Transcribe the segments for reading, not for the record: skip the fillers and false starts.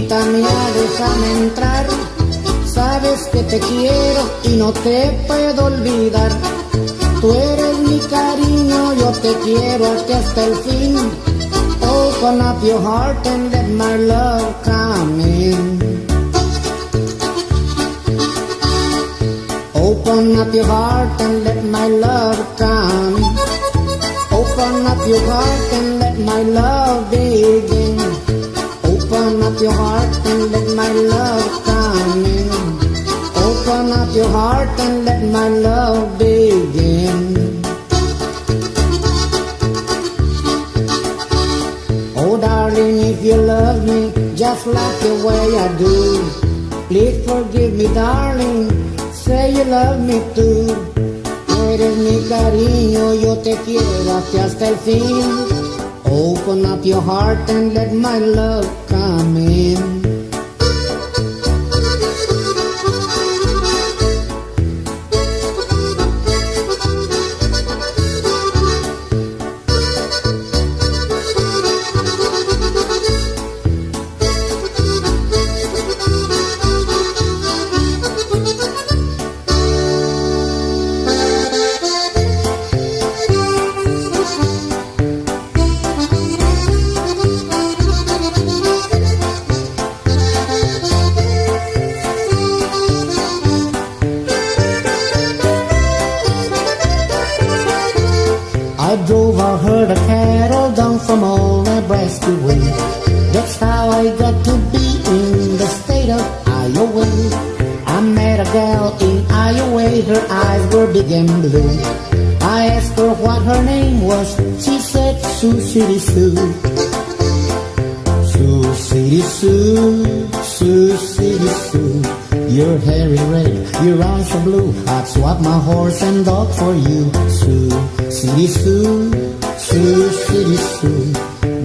Invítame a déjame entrar. Sabes que te quiero y no te puedo olvidar. Tú eres mi cariño, yo te quiero hasta el fin. Open up your heart and let my love come in. Open up your heart and let my love come. Open up your heart and let my love begin. Open up your heart and let my love come in. Open up your heart and let my love begin. Oh darling, if you love me just like the way I do, please forgive me darling, say you love me too. Eres mi cariño, yo te quiero hasta el fin. Open up your heart and let my love come in. I drove a herd of cattle down from old Nebraska way. That's how I got to be in the state of Iowa. I met a gal in Iowa, her eyes were big and blue. I asked her what her name was, she said Sioux City Sue. Sioux City Sue, Sioux City Sue. Your hair is red, your eyes are blue. I'd swap my horse and dog for you. Sioux City Sue, Sioux City Sue.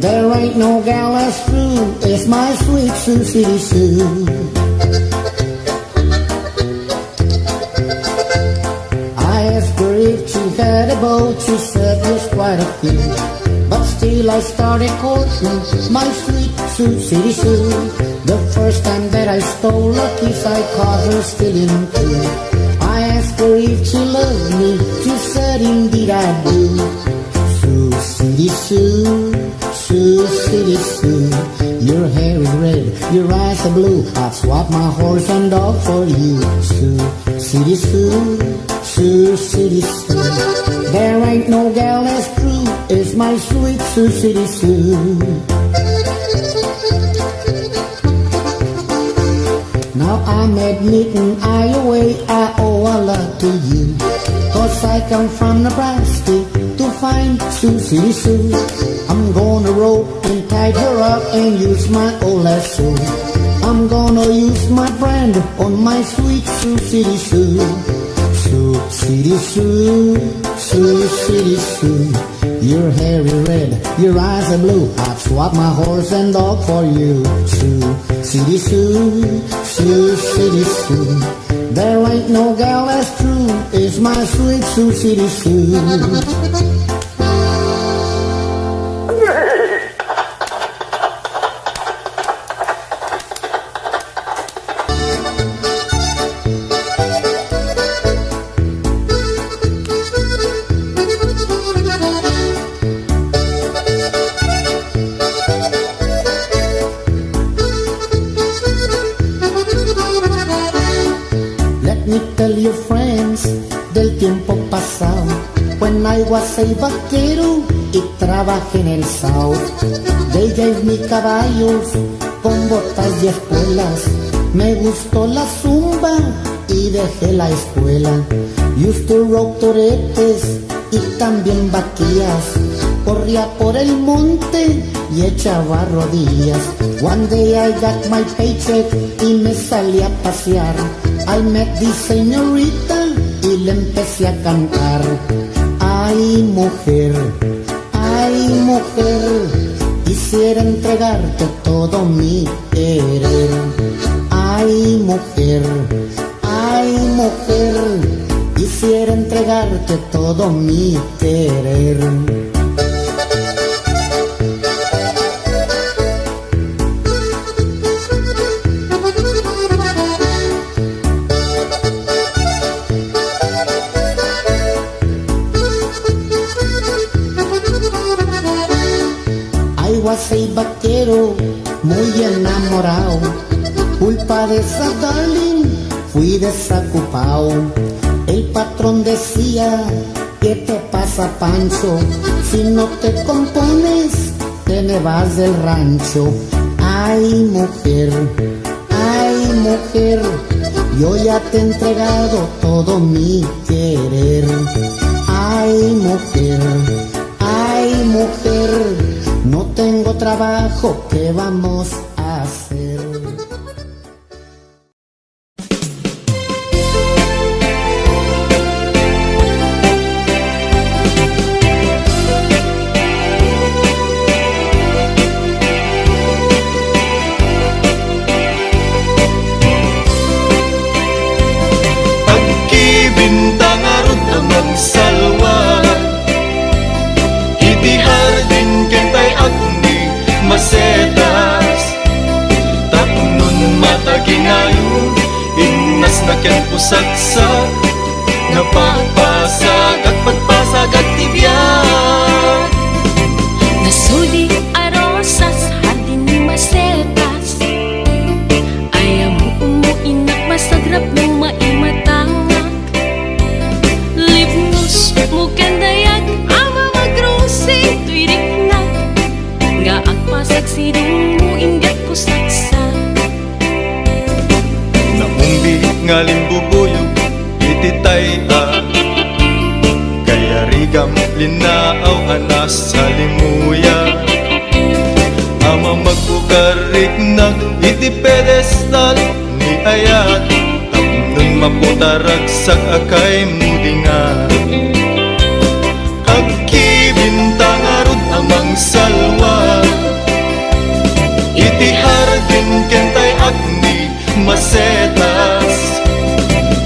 There ain't no gal as true as my sweet Sioux City Sue. I asked her if she had a boat, she said there's quite a few. But still I started courting my sweet Sioux City Sue. The first time that I stole a kiss, I caught her stealing too. I asked her if she loved me, she said indeed I do. Sioux City Sue, Sioux City Sue. Your hair is red, your eyes are blue. I'd swap my horse and dog for you. Sioux City Sue, Sioux City Sue. There ain't no gal as true as my sweet Sioux City Sue. Now I'm admitting Iowa, I owe a lot to you. Cause I come from Nebraska to find Sioux City Sue. I'm gonna rope and tie her up and use my old lasso. I'm gonna use my brand on my sweet Sioux City Sue. Sioux City Sue, Sioux City Sue. Your hair is red, your eyes are blue. I'd swap my horse and dog for you. Sioux City Sue, Sioux City Sue. There ain't no gal as true as my sweet Sioux City Sue. Let me tell you friends del tiempo pasado, when I was a vaquero y trabajé en el South. They gave me caballos con botas y espuelas. Me gustó la zumba y dejé la escuela. Used to rope toretes y también vaquillas. Corría por el monte y echaba rodillas. One day I got my paycheck y me salí a pasear. I met the señorita y le empecé a cantar. Ay mujer, quisiera entregarte todo mi querer. Ay mujer, quisiera entregarte todo mi querer. ese vaquero muy enamorado. Culpa de esa darling, fui desocupado. El patrón decía, ¿qué te pasa, Pancho? Si no te compones, te me vas del rancho. Ay, mujer, yo ya te he entregado todo mi querer. Ay, mujer, no tengo trabajo, ¿qué vamos a hacer? Bintang arut amang salwa iti hardin kentay agni masetas tapnon mata ginayon innas na ken pusagsak napapasag at pagpasag at tibiyag Nasuli arosas hardin ni masetas ayaw mo umuinak masagrap ng maimatang Mukan dayag ama magrosing tuirik na nga ang pasagsidong mo ingat ko saksa naumbi nga limbubuyog ititay kaya rigam linaaw anas sa limuya ama magbukarik na iti pedestal ni ayat tapnon maputarag sa akay mudingan bintang arut amang salwa iti hardin kentay agni masetas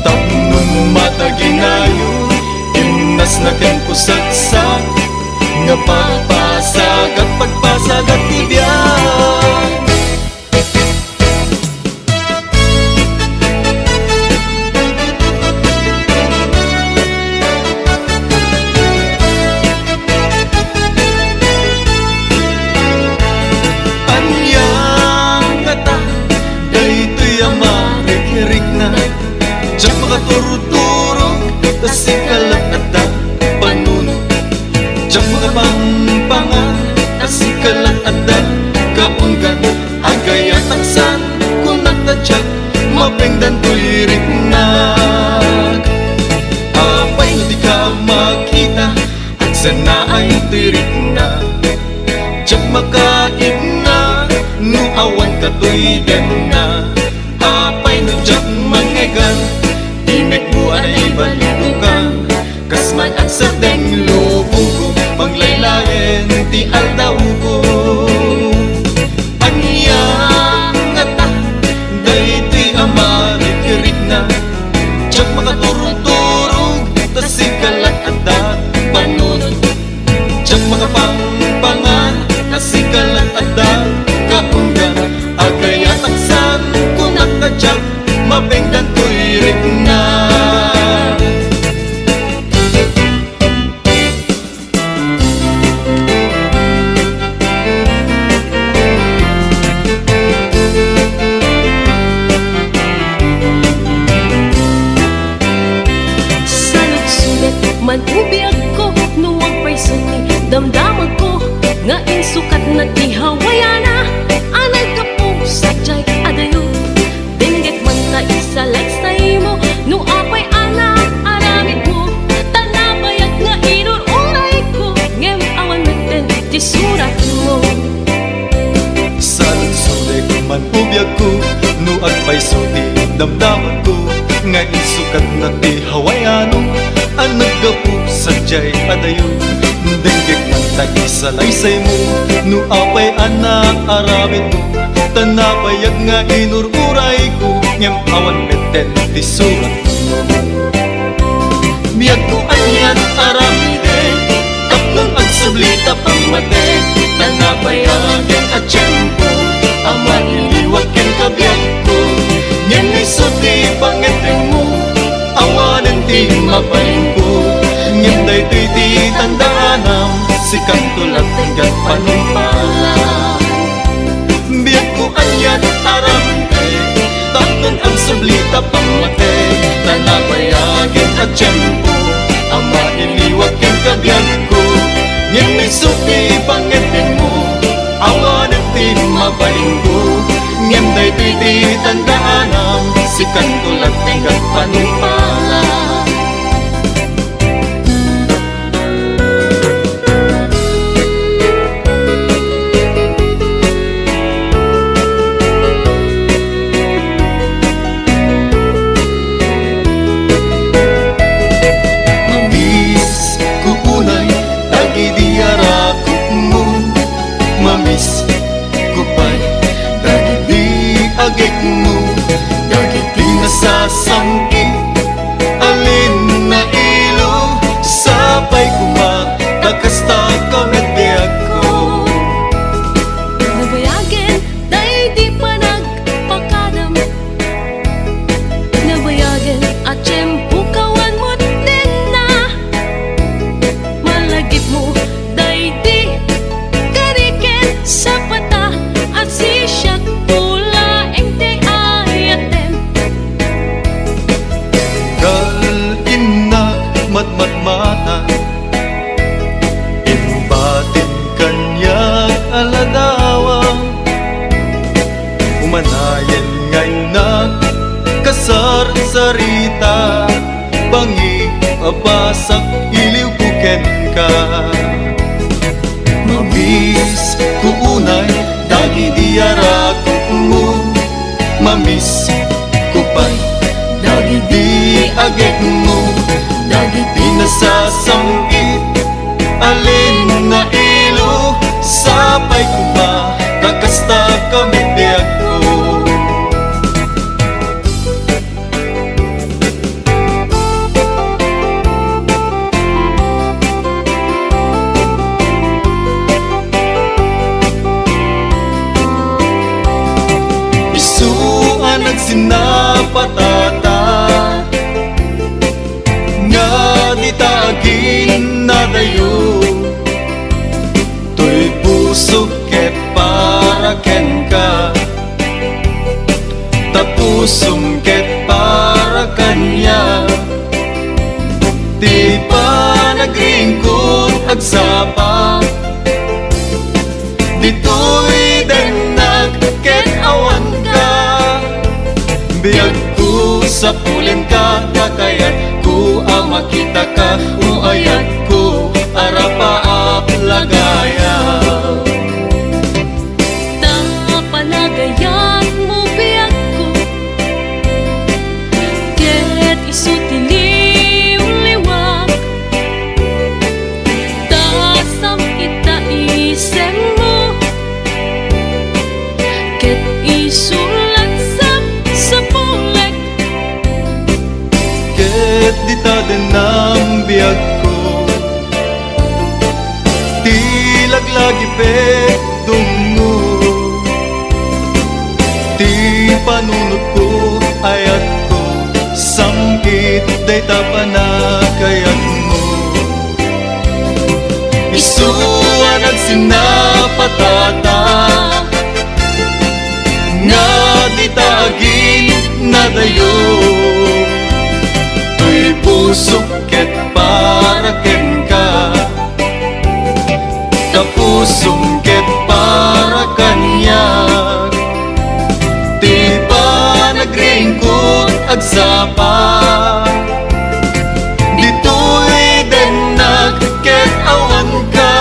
tapnon mata ginayon innas na ken pusagsak nga papasag at pagpasag at tibiyag turuturo kasikalat at panunod Diyak mga pampangan kasikalat at kapunggan agay at aksan kung nagtadyak mapengdan tuirik nag apay no di ka makita at sana ay tuirik na Diyak makain na no awan ka tuigan na apay no diyak mangegan Imek mo ay balukan Kasman at sa deng lubong ko Panglaylayan ti aldaw ko Anyang ata Day ti amarikirik na Diyak makaturog-turog Tasikalat at dat panunod Diyak makapangpangan Tasikalat at dat kapunggan Agay at aksan Kung nakadyak mapengdan tuirik na Salut-sulit man ubiyag ko nuwang paysuti damdaman ko nga insukat na ti hawayana anay ka po sadyay adayo Dinggit man ta isa likes na imo no apay anak aramid mo tanabayag nga inururay ko ngem awan meten ti surat mo Salut-sulit man ubiyag ko no agpaysuti damdaman ko nga insukat na ti hawayano ang naggapu sadyay adayo Dinggit man ta isa laysay mo no apay anak aramid mo tanabayag nga inururay ko ngem awan meten ti surat mo Biyag ko anyan aramide tapnon agsublita pangmate tanabayagan at tiyempo ama iliwag ken kabiyag ko ngem isuti pangeteng mo awanen ti mapaling ko ngem daytoy ti tandaanam si kantulak tinggat panumpala Yat aram kay Takon ang sublita pamatay Nanabayagin at tiyempo Ama iliwag yung kabiyag ko Ngayon may suki pangitin mo Awan at di mabaling ko Ngayon day di tandaanam Sikan tulad tigat panupala Sasangkit alin na ilo Sabay kumakakasta kamit biyak ko Nabayagin, day di pa nagpakadam Nabayagin, at tiyempo kawan mo din na Malagip mo, day di karikin sa pata At sisyak pula ente ayaten Matmata Imbatin kanyang aladawang Umanayan ngayon na kasar sarita Bangi abasak iliw buken ka Mamis kuunay dagi diara mo Mamis kupay dagi di agek mo Dagiti nasasanggit alin na ilo Sabay ko ba kakasta kami biyak ko Isuan nagsinapatata Tagin na tayo To'y puso ket para ken ka Tapusong ket para kanya Di pa nagringkod agsapa Dito'y denag ket awan ka Biyag ko sa pulen ka kakayat makita ka o ayat ko arapaap lagaya Panagayan mo biyak ko Ket isutiliw liwak Tasam kita isem mo Ket isulat sa pulek Ket di taden ng biyag ko Di laglagi pekdong mo Di panunod ko ayat ko Samkit day tapanakayat mo Isuan at sinapatata Nga di tagin na dayo Pusok ket para ken ka Kapusong ket para kanya Di ba nagringkod agsapa Dito'y denag ket awan ka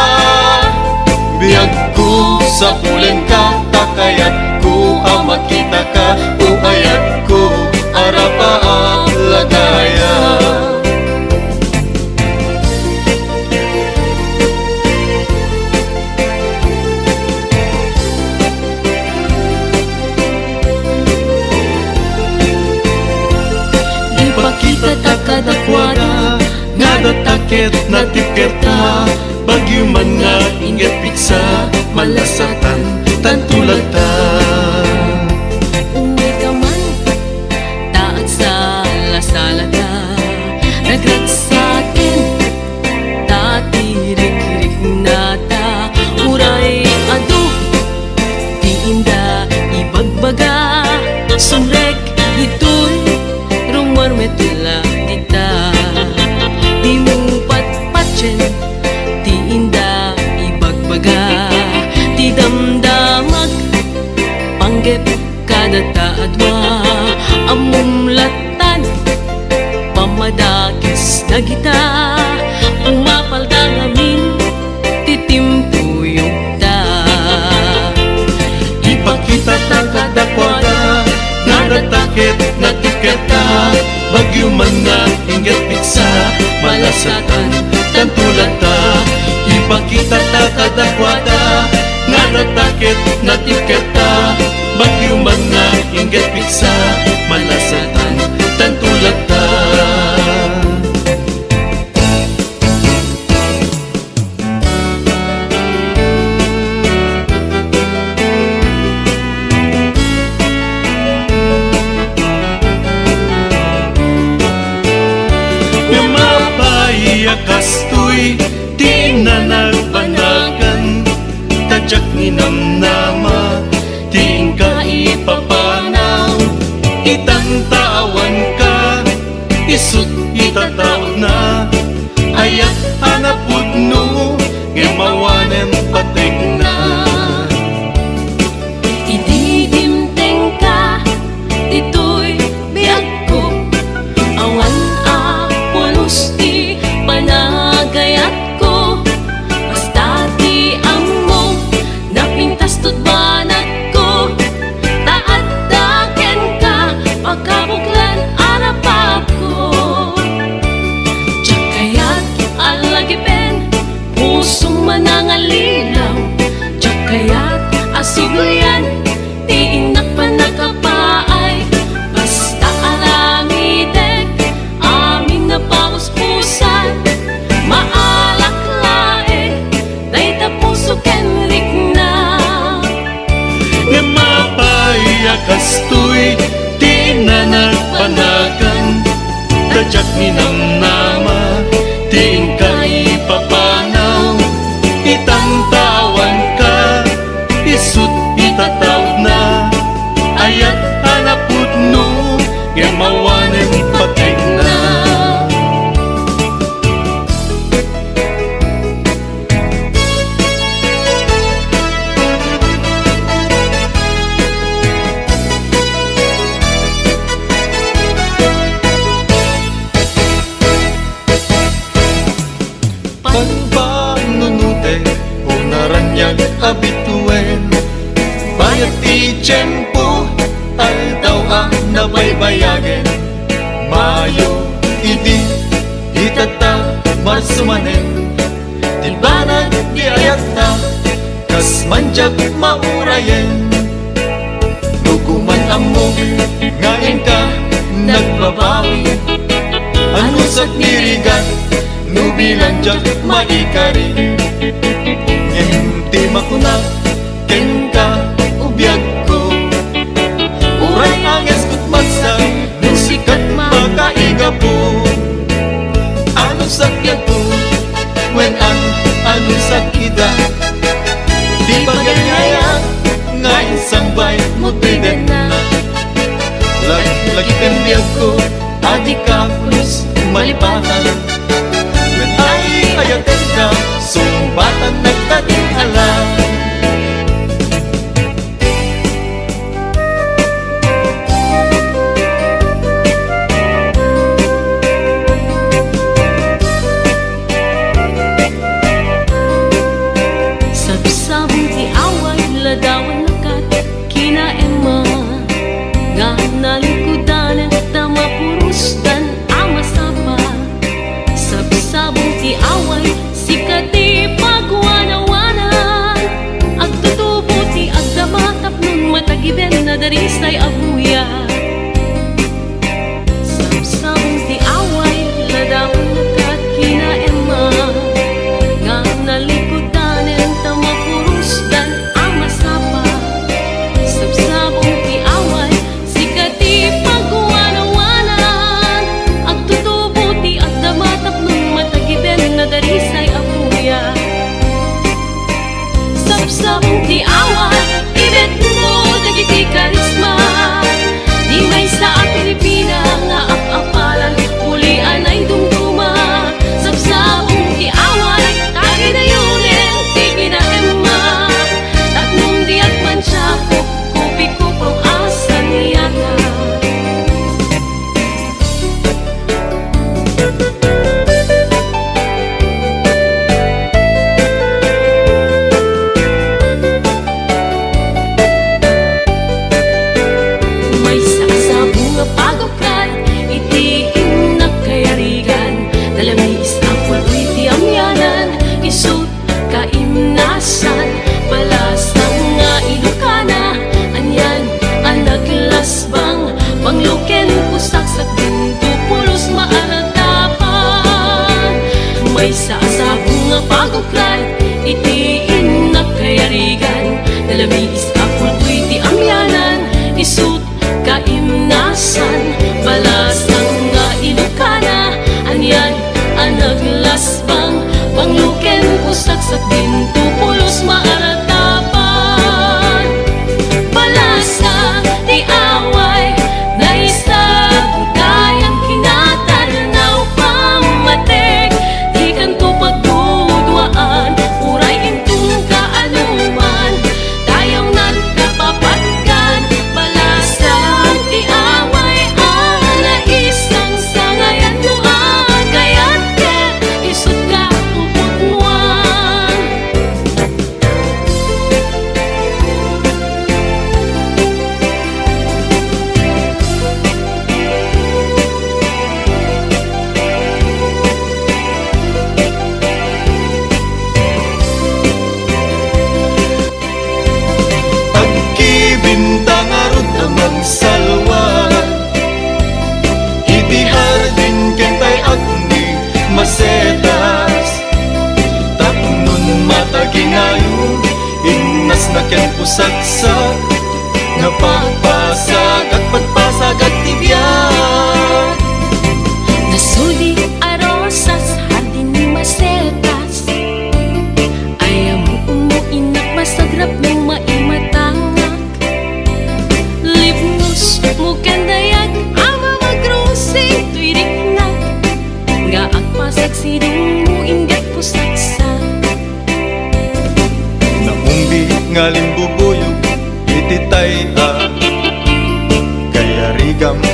Biyag ko sa pulen ka Takayat ko ang makita ka O ayat ko arapaap lagaya Ipakita ta kadakwada Nga datakit na tikerta Bagyo man nga ingat piksa Malasatan tantulatan Uwi ka man taag sa lasalata Nagragsakin tatirik-rik nata Uray ado di inda ibag kadataadwa amumlatan pamadakis na gita umapalda ngamin titimpuyog ta Ipakita ta kadakwada nga natakit na tiketa bagyo man nga ingat piksa malasatan tantulata Ipakita ta kadakwada nga natakit na tiketa bagyo man nga ingat piksa malasatan tantulata Kastoy di na nagbanagan Tadyak ni namnama Di ka ipapanaw Itantawan ka Isut itatawag na Ayat hanapod no Ngemawanen patig na ididimteng ka dito'y biyag ko awan apulos di panagayat ko basta ti amo napintas tut banat ko taat daken ka pagkabuklan arapap ko tsakayat alagipen pusong manangalilaw tsakayat asugyan ti inak panakapaay basta aramitek amin na pauspusan maalak lae day tapuso kenrik na Ngamapaya kastoy di na nagpanagan Tadyak ni namnama di ka ipapanaw Itantawan ka isut itatawag na Ayat hanapod no ngemawanen patig na Pagpanunute o naranyag abituen Bayat ti tiyempo aldaw ang nabaybayagen Mayo idi itata marsumanen Tilbanan di ayata kas manjag maurayen Nuguman amo ngayon ka nagbabawi Ano sa nirigan nubilanjag maikari Ngenti makuna kenka ubiyag ko Uray anges kut magsa nusikat makaiga po Ano sakyan po when ano sakida Di bagayaya nga insambay mo tiden na Lagi pendiyag ko adik ka plus malipatan When ay ayatin ka sumbatan nagtating alam sabsabong ti away ladawan nakat kinaema nga nalikudanan na mapurusdan ang masapa sabsabong ti away sikati pagwanawanan agtutubo ti agdamatap nun matagiden na darisay abuya sabsabong ti away ladawan nakat kinaema nga nalikudanan ta mapurusdan ang masapa sabsabong ti away sikati pagwanawanan agtutubo ti agdamatap nun matagiden na darisay abuya sabsabong ti away ibet mo dagiti karisma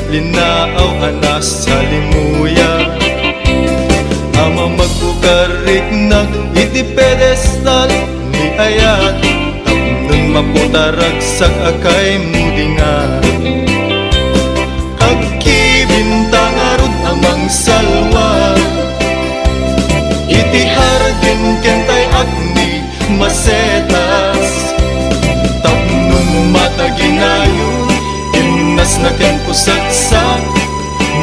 linaaw anas sa limuya. Ama magbukarik nag iti pedestal ni ayat, tapnon maputarag sa akay mudingan. Agkibintang arud amang salwa, iti hardin kentay agni masetas. Tapnon mataginayon, imnas na ken pusagsak,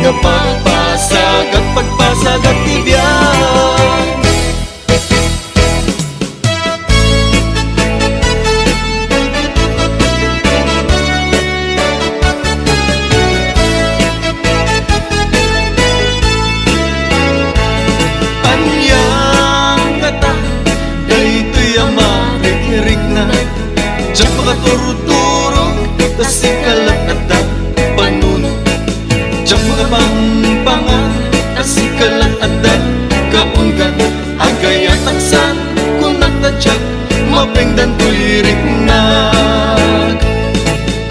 nga pagpasag at pagpasag at tibyan. Anyang kata, daytoy amarik-rik na, diyak makaturuturo, tasikalat at panunod. Diyak makapangpangan, tasikalat at kaunggan, agay at taksan, kunak na diyak, mapengdan tuyirik na.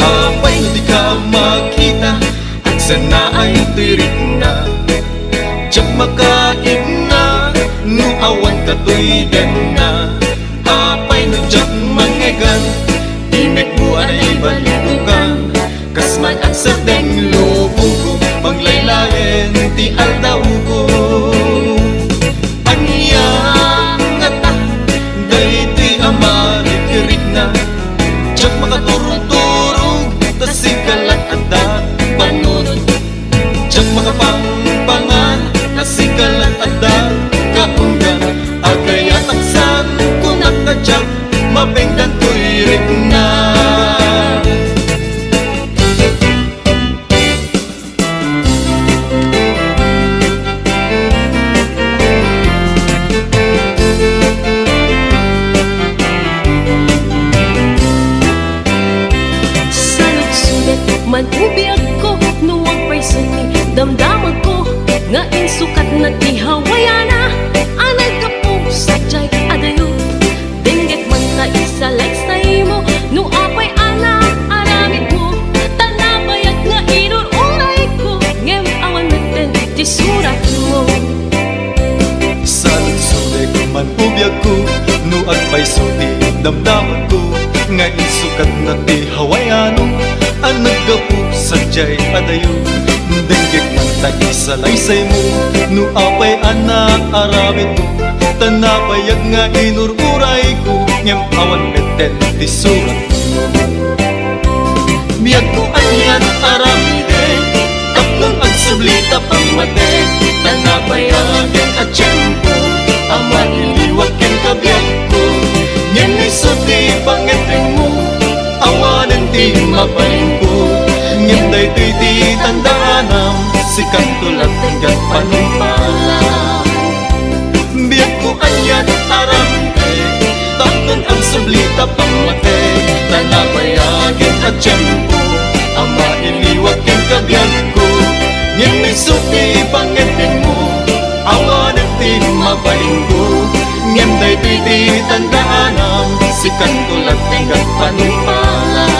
Apay na di ka makita, at sana ay tuyirik na. Diyak makain na, no awan ka tuy den na. Apay no diyak mangegan, inek buwan ay balitukan. Kasman at sa deng lubong ko, paglaylayan ti aldaw ko. Anyang ngata, daytoy amarik-rik na, diyak makaturog-turog, tasikalat at panunod. Diyak makapangpangan, tasikalat at kaunggan, agay at aksan, kunak na diyak, mapengdan tuyirik na. Manubiyag ko, nuwag pa'y suti, damdaman ko, nga insukat na tihawayana. Anay ka po sa jay adayo, dinggit man na isa lifestyle mo, no apay ana, aramid mo, tanabayag nga inururay ko, ngem awan natin, ti surat mo. Sa sulit manubiyag ko, nuag pa'y suti, damdaman ko, nga insukat na tihawayano. Ang naggapu sa jay adayo, denggit man ta isalaysay mo, no apay anak aramid mo, tanabayag nga inururay ko, ngem awan meten ti surat mo. Biyag ko anyan aramide, tapnon agsublita pangmate, tanabayagin at tiyempo, ama iliwag ken kabiyag ko, ngem isuti pangeteng mo, awanan ti mapaling ko, ngem daytoy ti tandanam, sikat tulad hanggang panumpalan. Biyag ko anyan aramide, tapnon ang sublita pangmate, tanabayagin at tiyempo, ama iliwag ken kabiyag ko, ngem isuti pangeteng mo, awanan ti mapaling ko, ngem daytoy ti tandanam, sikat tulad hanggang panumpalan.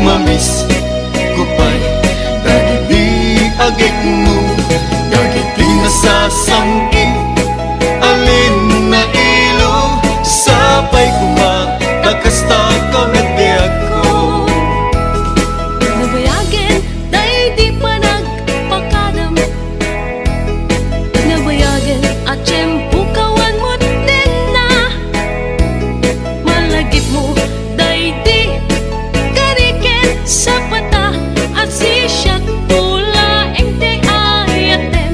Mamis kupay, dagiti agik mo, dagiti nasasangki, alin na ilo, sapay kumakakasta kamet di ako. Nabayagin, day di pa nagpakadam, nabayagin at tiyempo kawan mo din na, malagip mo, day di sa pata at sisyak pula engte ayatem.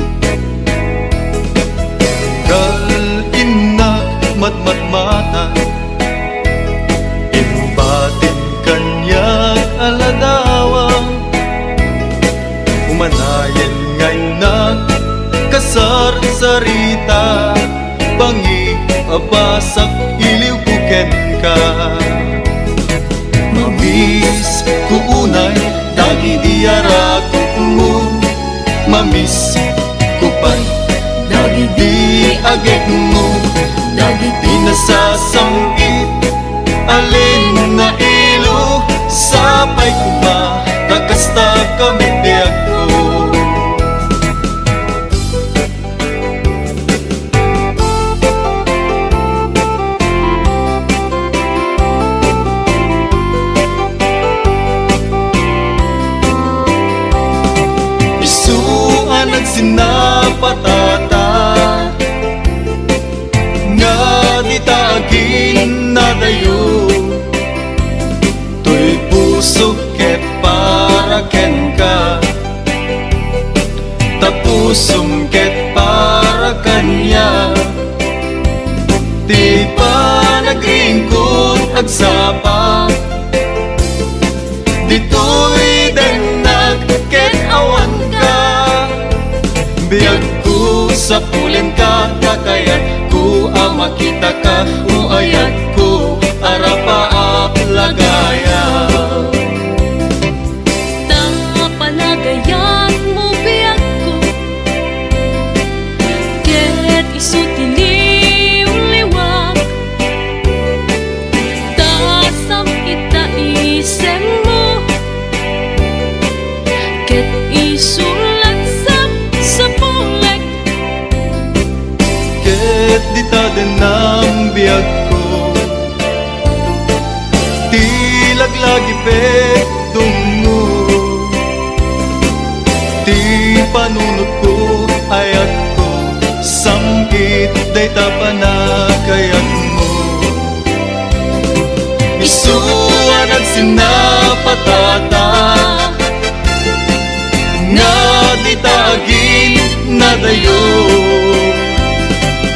Kalin na matmatmata, imbatin kanyag aladawang, umanayan ngay na kasar sarita, bangi abasak iliw kuken ka. mamis kupay Dagiti agek mo Dagiti nasasamgit alin na ilo sapay kuma nakasta kami biag ko isuan at sinapatata nga di taagin na dayo tuy puso ket para ken ka tapusum ket para kanya di pa nagringkod agsapa dito'y denag ket awan ka biyag ko sa pulen ka kakayat ko makita ka uayat ko arapaap lagaya panagayat mo biyak ko ket isu tiliw-liwag tasam ita isem mo ket isulat sa pulek ket di ta denam biyag ko ti laglagi pek dungo ti panunod ko ayat ko samgit day tapanakayat mo isuan at sinapatata nga di taagin na dayo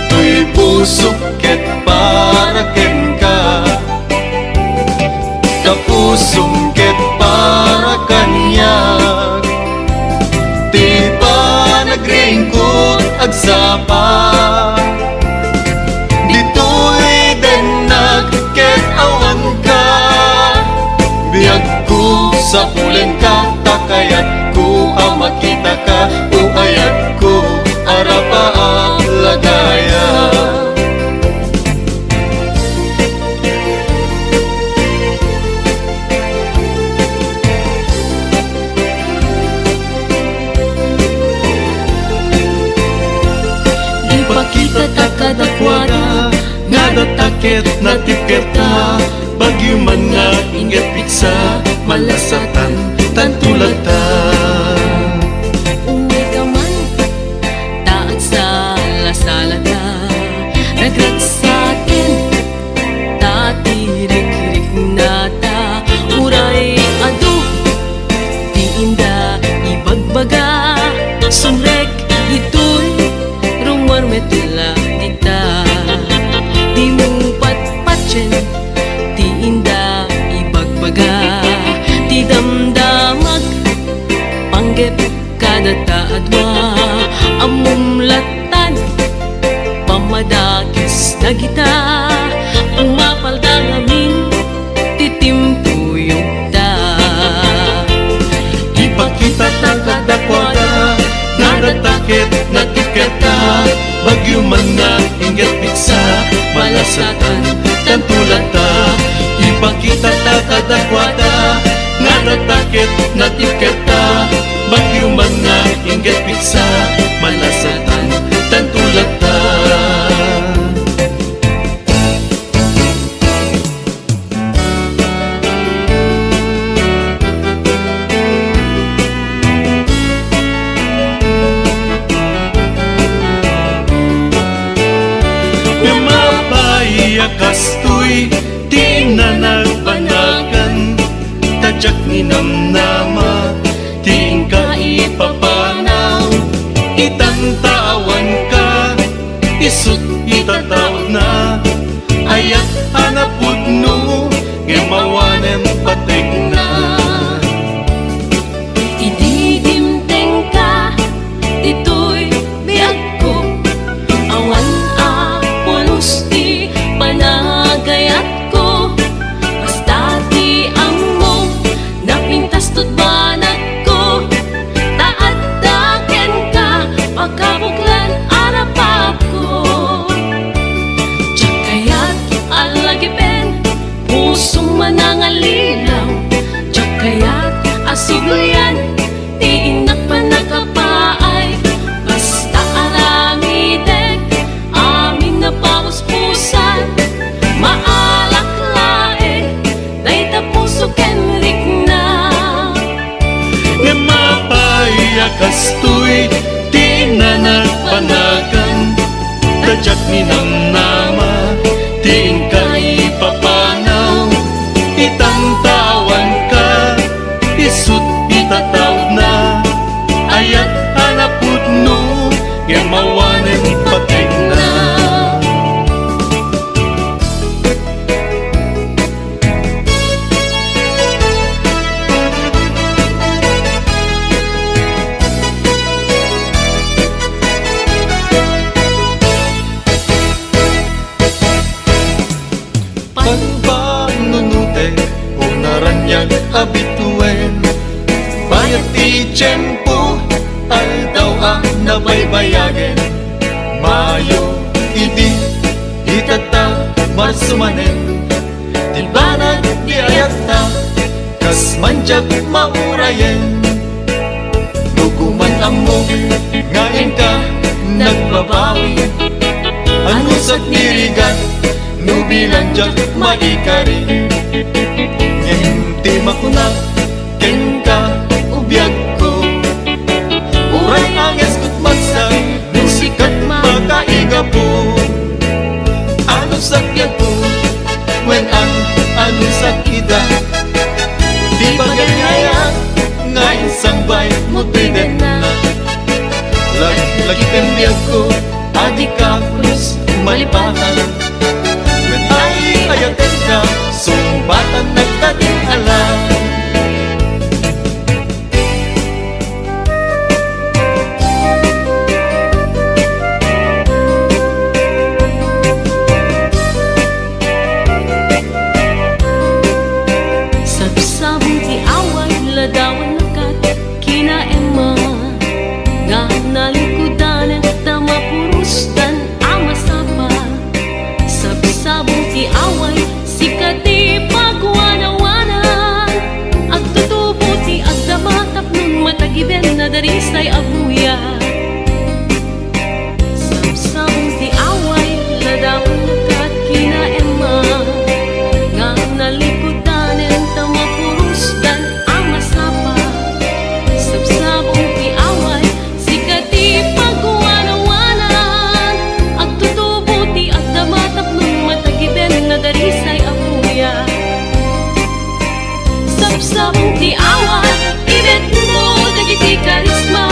tuy puso ket para ken ka kapusong ket para kanya di pa nagringkod agsapa dito'y denag ket awan ka biyag ko sa pulen ka takayat ko makita ka uayat ko arapaap lagaya ipakita ta kadakwada nga datakit na tiketa bagyo man nga ingat piksa malasatan tantulata uwi ka man taat sa lasalata nagrat sa akin tatirik-rik nata uray adu di inda ibagbaga sumrek ito'y rumor metula dita di mo patpatchen di inda ibagbaga di damdamag panggep kada taadwa amumlatan pamadakis na kita umapalda ngamin titimpuyog ta ipakita ta kadakwada nga datakit na tiketa bagyo man nga ingat piksa malasatan tantulata ipakita ta kadakwada nga datakit na tiketa bagyo man nga ingat piksa malasatan tantulata kastoy di na nagbanagan tadyak ni namnama di ka ipapanaw itantawan ka isut itatawag na ayat hanapod no ngemawanem patek na ididimteng ka dito'y biag ko awan pulos di panagayat ko basta di ang mo napintas to nabaybayagen Mayo idi itata marsumanen Di banag di ayata kas manjak maurayen Nuguman amo ngayon ka nagbabawi Ang usap nirigan nubilang jak maikari Ngenti makunak ken ka ubiyag ko Uray ang eskut magsag musikat makaiga po Ano sakyan ko when ang ano sakida Di bagayaya nga isang bay mo pwede na Lagi tembiyak ko adi ka plus malipakan When ay ayaten ka sumbatan nagtating alam Sabsabong ti away ladawan nakat kina Emma Nga nalikudan at tamapurustan ama sapa Sabsabong ti away sikati pagwanawanan At tutubo ti agdamatap nun matagiben na darisay abuya Sabsabong ti away ladawan nakat kina Emma Nga nalikudan at tamapurustan ama sapa Sabsabong ti away sikati pagwanawanan At tutubo ti agdamatap nun matagiben na darisay abuya Sabsabong ti away ibet mo dagiti karisma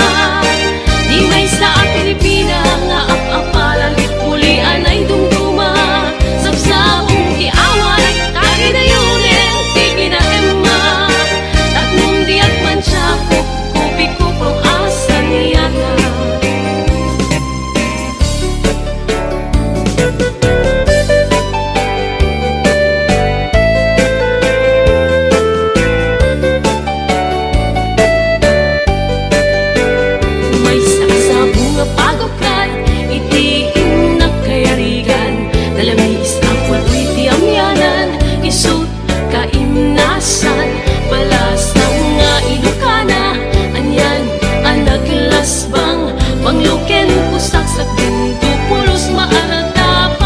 Di may sa Pilipina nga apapalan mulian ay dumduma Sabsabong ti away tagi na yunin ti kina Emma Taknong diag man siya kupi kuprong asan niyata May sakasabong nga pagukay iti inakayarigan Dalamis ang walwi ti amyanan isut kaimnasan Balasang nga ilukana anyan ang naglasbang Pangluken pusak sa pinto pulos maaratapan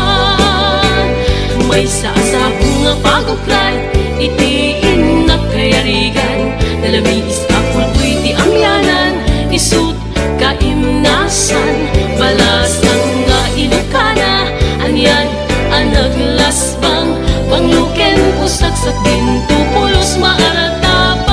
May sakasabong nga pagukay iti inakayarigan Dalamis ang walwi ti amyanan isut kaimnasan Balasang nga ilukana anyan ang naglasbang Pangluken pusak sa pinto pulos maaratapan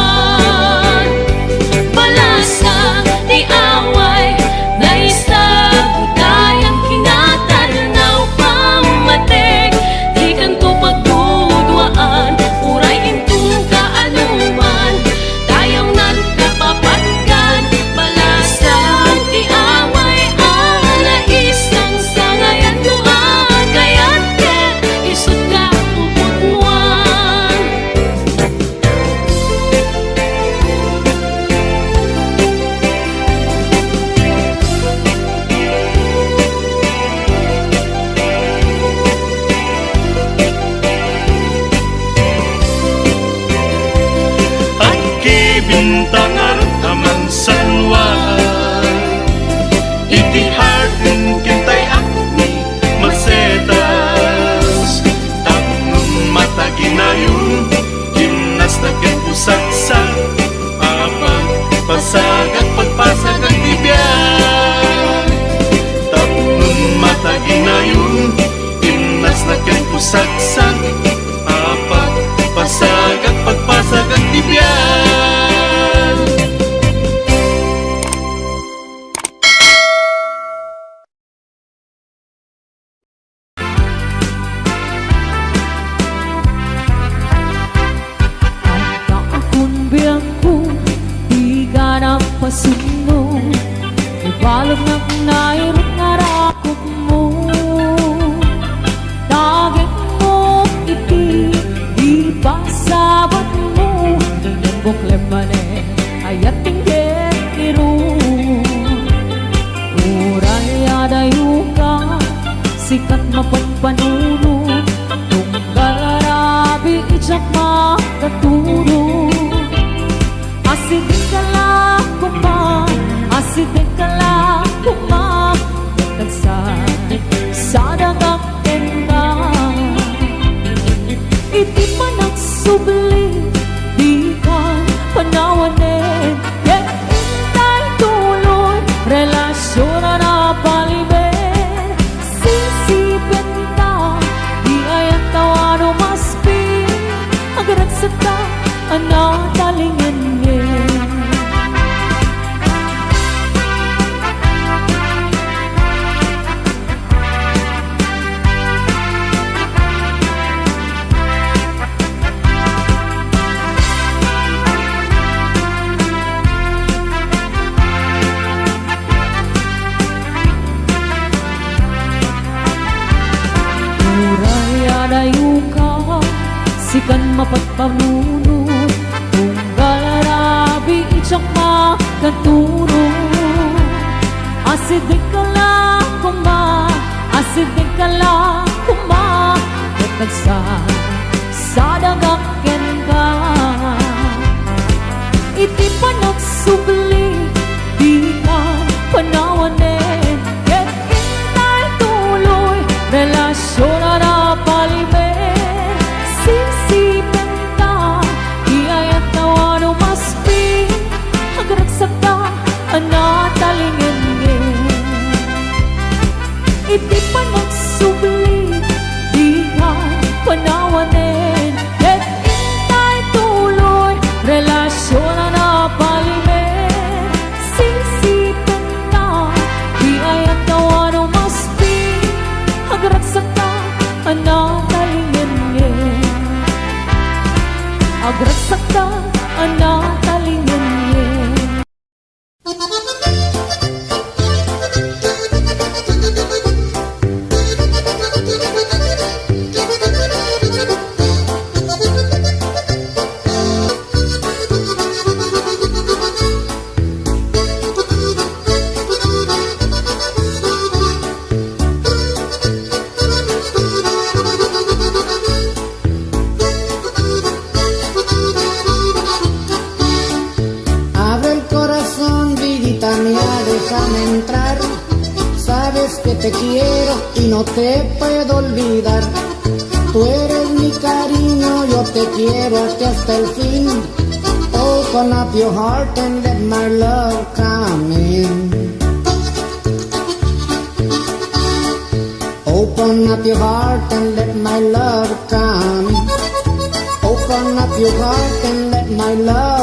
Balasa ti away na isa budayang kinatanaw pamatek Di kanto pagdudwaan uray intong kaanuman Tayaw nan kapapatkan balasa ti away ang naisang sangayan doan Kaya't isut ka puputmuan At kibintangan amang sanway Iti harden kintay akmi masetas Tapnong mataginayon Gimnas na pusak sa apag Pasagak pagpasagak tibyan Tapnong mataginayon Gimnas na pusak sa apag Pasagak pagpasagak tibyan Akun biyangku di ganap pasunod Ibalog ng nairot nga rakot mo Daging mo panunod tunggal arabi ijak makaturo. Asidin ka lang kuma, asidin ka lang kuma, kalsad sa dagang tenda. Iti pa nagsubli, di ka panawanin, ket intay tuloy, relasyon na paliben. Sisipin ka, di ayang tawano maspin, agaragsak ka, anatalingin niya. Ayuka, sikan mapagpanunod tunggal arabi ijak makaturo. Asidin ka lang kuma, asidin ka lang kuma, kalsad sa dagaken ka. Iti pa nagsubli, di ka panawanin, ket intay tuloy, relasyon na paliben. Sisipin ka, di ayat tawano maspi, agaragsak ka, anatalingin ngin. Iti pa nagsubli, di ka panawanin, ket intay tuloy, relasyon na paliben. Sisipin ka, di ayat tawano maspi, agaragsak ka, anatalingin ngin. Agaragsak ka, anatalingin ngin. Abre el corazón, vidita mía, déjame entrar. Sabes que te quiero y no te puedo olvidar. Tú eres mi cariño, yo te quiero hasta el fin. Open up your heart and let my love come in. Open up your heart and let my love come. Open up your heart and let my love